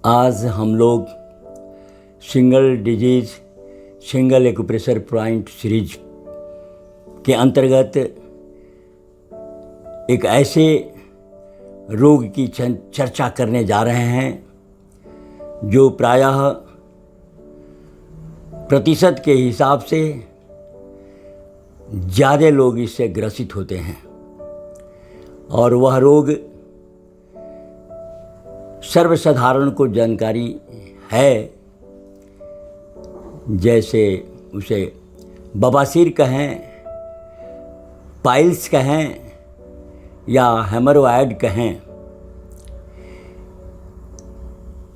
आज हम लोग single disease single acupressure point series के अंतर्गत एक ऐसे रोग की चर्चा करने जा रहे हैं जो प्रायः प्रतिशत के हिसाब से ज़्यादा लोग इससे ग्रसित होते हैं और वह रोग सर्वसाधारण को जानकारी है। जैसे उसे बवासीर कहें, पाइल्स कहें या हेमरोइड कहें।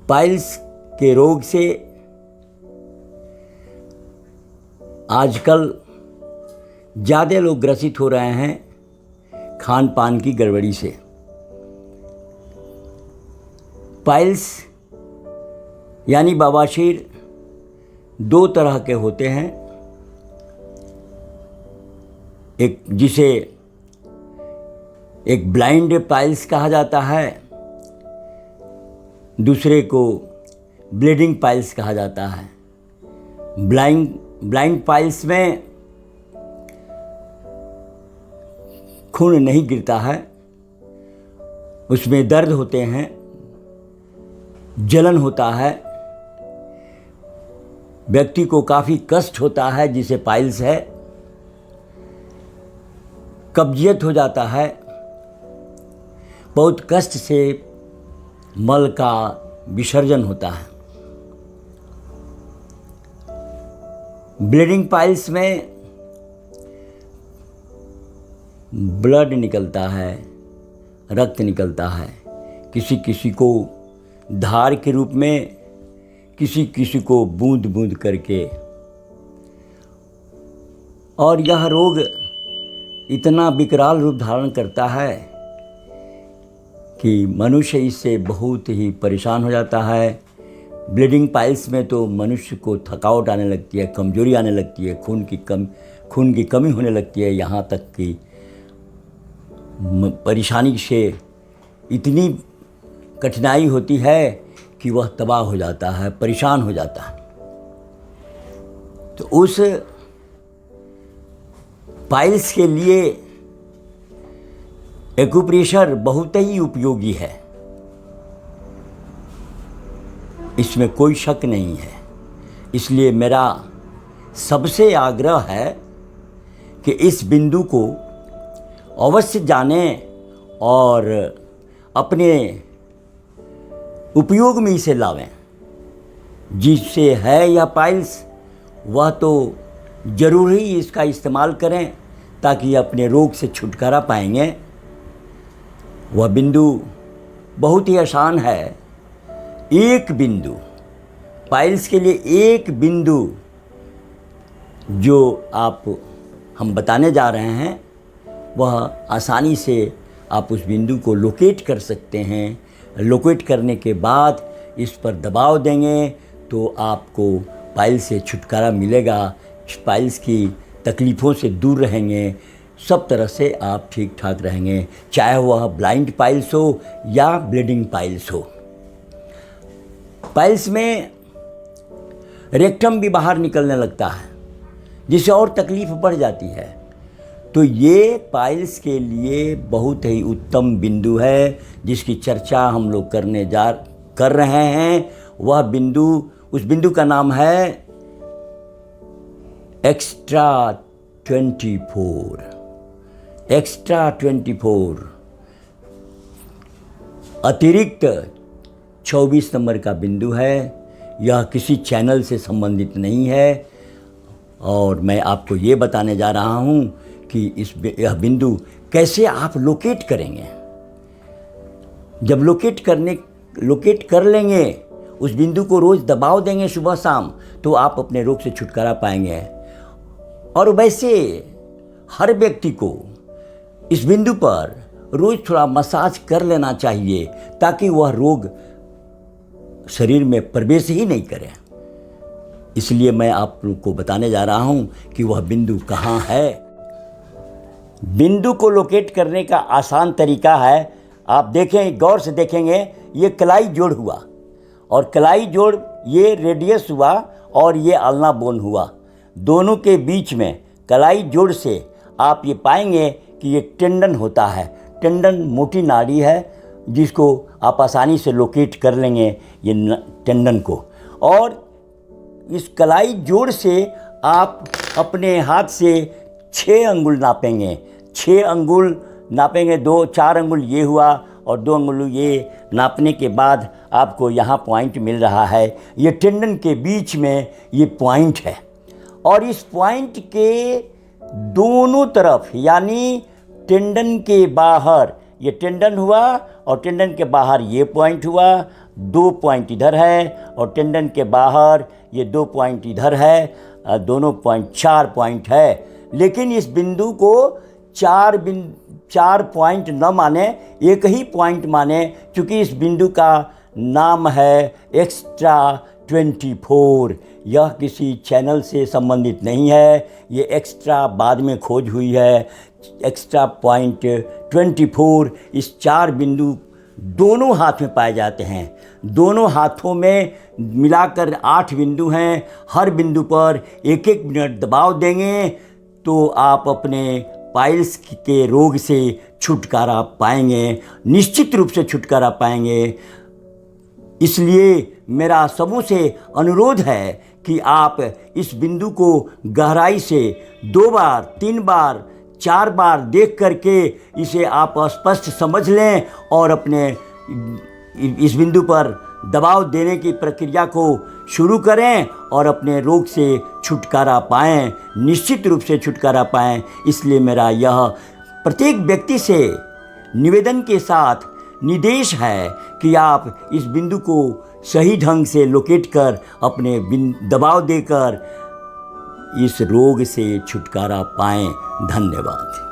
पाइल्स के रोग से आजकल ज़्यादा लोग ग्रसित हो रहे हैं खान पान की गड़बड़ी से। पाइल्स यानी बवासीर दो तरह के होते हैं। एक जिसे एक ब्लाइंड पाइल्स कहा जाता है, दूसरे को ब्लीडिंग पाइल्स कहा जाता है। ब्लाइंड पाइल्स में खून नहीं गिरता है, उसमें दर्द होते हैं, जलन होता है, व्यक्ति को काफ़ी कष्ट होता है जिसे पाइल्स है, कब्जियत हो जाता है, बहुत कष्ट से मल का विसर्जन होता है। ब्लीडिंग पाइल्स में ब्लड निकलता है, रक्त निकलता है, किसी किसी को धार के रूप में, किसी किसी को बूंद बूंद करके। और यह रोग इतना विकराल रूप धारण करता है कि मनुष्य इससे बहुत ही परेशान हो जाता है। ब्लीडिंग पाइल्स में तो मनुष्य को थकावट आने लगती है, कमजोरी आने लगती है, खून की कमी होने लगती है, यहाँ तक कि परेशानी से इतनी कठिनाई होती है कि वह तबाह हो जाता है, परेशान हो जाता है। तो उस पाइल्स के लिए एक्यूप्रेशर बहुत ही उपयोगी है, इसमें कोई शक नहीं है। इसलिए मेरा सबसे आग्रह है कि इस बिंदु को अवश्य जानें और अपने उपयोग में इसे लावें। जिससे है या पाइल्स वह तो ज़रूर ही इसका इस्तेमाल करें ताकि अपने रोग से छुटकारा पाएंगे। वह बिंदु बहुत ही आसान है। एक बिंदु पाइल्स के लिए एक बिंदु जो हम बताने जा रहे हैं वह आसानी से आप उस बिंदु को लोकेट कर सकते हैं। लोकेट करने के बाद इस पर दबाव देंगे तो आपको पाइल्स से छुटकारा मिलेगा, पाइल्स की तकलीफ़ों से दूर रहेंगे, सब तरह से आप ठीक ठाक रहेंगे, चाहे वह ब्लाइंड पाइल्स हो या ब्लीडिंग पाइल्स हो। पाइल्स में रेक्टम भी बाहर निकलने लगता है जिससे और तकलीफ़ बढ़ जाती है। तो ये पाइल्स के लिए बहुत ही उत्तम बिंदु है जिसकी चर्चा हम लोग कर रहे हैं। वह बिंदु, उस बिंदु का नाम है एक्स्ट्रा 24। एक्स्ट्रा 24 अतिरिक्त 24 नंबर का बिंदु है। यह किसी चैनल से संबंधित नहीं है और मैं आपको ये बताने जा रहा हूँ कि यह बिंदु कैसे आप लोकेट करेंगे। जब लोकेट कर लेंगे, उस बिंदु को रोज़ दबाव देंगे सुबह शाम, तो आप अपने रोग से छुटकारा पाएंगे। और वैसे हर व्यक्ति को इस बिंदु पर रोज़ थोड़ा मसाज कर लेना चाहिए ताकि वह रोग शरीर में प्रवेश ही नहीं करे। इसलिए मैं आप लोग को बताने जा रहा हूँ कि वह बिंदु कहाँ है। बिंदु को लोकेट करने का आसान तरीका है। आप देखें, गौर से देखेंगे, ये कलाई जोड़ हुआ और कलाई जोड़ ये रेडियस हुआ और ये अल्ना बोन हुआ। दोनों के बीच में कलाई जोड़ से आप ये पाएंगे कि ये टेंडन होता है। टेंडन मोटी नाड़ी है जिसको आप आसानी से लोकेट कर लेंगे ये टेंडन को। और इस कलाई जोड़ से आप अपने हाथ से 6 अंगुल नापेंगे। 6 अंगुल नापेंगे, 4 अंगुल ये हुआ और 2 अंगुल ये। नापने के बाद आपको यहाँ पॉइंट मिल रहा है। ये टेंडन के बीच में ये पॉइंट है और इस पॉइंट के दोनों तरफ यानी टेंडन के बाहर ये टेंडन हुआ और टेंडन के बाहर ये पॉइंट हुआ। 2 पॉइंट इधर है और टेंडन के बाहर ये 2 पॉइंट इधर है। दोनों पॉइंट 4 पॉइंट है। लेकिन इस बिंदु को 4 पॉइंट न माने, एक ही पॉइंट माने, क्योंकि इस बिंदु का नाम है एक्स्ट्रा 24। यह किसी चैनल से संबंधित नहीं है, ये एक्स्ट्रा बाद में खोज हुई है। एक्स्ट्रा पॉइंट 24 इस 4 बिंदु दोनों हाथ में पाए जाते हैं। दोनों हाथों में मिलाकर 8 बिंदु हैं। हर बिंदु पर 1-1 मिनट दबाव देंगे तो आप अपने पाइल्स के रोग से छुटकारा पाएंगे, निश्चित रूप से छुटकारा पाएंगे। इसलिए मेरा सबों से अनुरोध है कि आप इस बिंदु को गहराई से 2 बार, 3 बार, 4 बार देख करके इसे आप स्पष्ट समझ लें और अपने इस बिंदु पर दबाव देने की प्रक्रिया को शुरू करें और अपने रोग से छुटकारा पाएं, निश्चित रूप से छुटकारा पाएं। इसलिए मेरा यह प्रत्येक व्यक्ति से निवेदन के साथ निर्देश है कि आप इस बिंदु को सही ढंग से लोकेट कर अपने दबाव देकर इस रोग से छुटकारा पाएं। धन्यवाद।